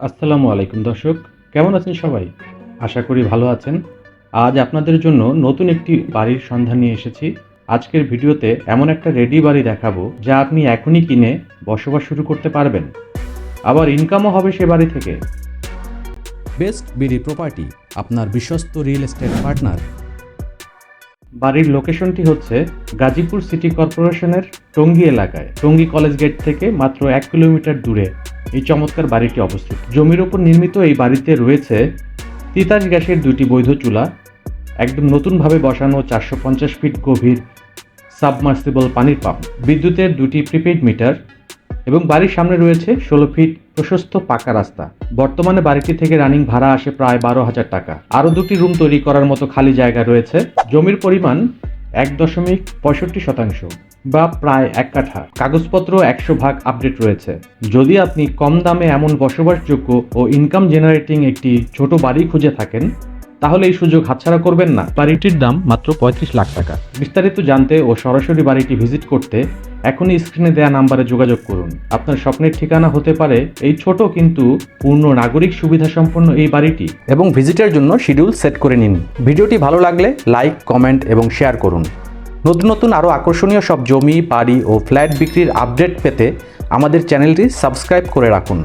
আসসালামু আলাইকুম দর্শক, কেমন আছেন সবাই? আশা করি ভালো আছেন। আজ আপনাদের জন্য নতুন একটি বাড়ির সন্ধান নিয়ে এসেছি। আজকের ভিডিওতে এমন একটা রেডি বাড়ি দেখাবো যা আপনি এখনই কিনে বসবাস শুরু করতে পারবেন। আবার ইনকামও হবে সে বাড়ি থেকে। বেস্ট বিডি প্রপার্টি, আপনার বিশ্বস্ত রিয়েল এস্টেট পার্টনার। বাড়ির লোকেশনটি হচ্ছে গাজীপুর সিটি কর্পোরেশনের টঙ্গী এলাকায়। টঙ্গী কলেজ গেট থেকে মাত্র 1 কিলোমিটার দূরে এই চমৎকার বাড়িটি অবস্থিত। জমির ওপর নির্মিত এই বাড়িতে রয়েছে তিতাস গ্যাসের 2টি বৈধ চুলা, একদম নতুনভাবে বসানো 450 ফিট গভীর সাবমার্সিবল পানির পাম্প, বিদ্যুতের 2টি প্রিপেইড মিটার এবং বাড়ির সামনে রয়েছে 16 ফিট প্রশস্ত পাকা রাস্তা। বর্তমানে বাড়িটি থেকে রানিং ভাড়া আসে প্রায় 12,000 টাকা। আরও 2টি রুম তৈরি করার মতো খালি জায়গা রয়েছে। জমির পরিমাণ 1.65% বা প্রায় 1 কাঠা। কাগজপত্র 100 ভাগ আপডেট রয়েছে। যদি আপনি কম দামে এমন বসবাসযোগ্য ও ইনকাম জেনারেটিং একটি ছোট বাড়ি খুঁজে থাকেন, তাহলে এই সুযোগ হাতছাড়া করবেন না। বাড়িটির দাম মাত্র 35 লাখ টাকা। বিস্তারিত জানতে ও সরাসরি বাড়িটি ভিজিট করতে এখনই স্ক্রিনে দেওয়া নাম্বারে যোগাযোগ করুন। আপনার স্বপ্নের ঠিকানা হতে পারে এই ছোট কিন্তু পূর্ণ নাগরিক সুবিধা সম্পন্ন এই বাড়িটি। এবং ভিজিটের জন্য শিডিউল সেট করে নিন। ভিডিওটি ভালো লাগলে লাইক, কমেন্ট এবং শেয়ার করুন। নতুন নতুন আরও আকর্ষণীয় সব জমি, বাড়ি ও ফ্ল্যাট বিক্রির আপডেট পেতে আমাদের চ্যানেলটি সাবস্ক্রাইব করে রাখুন।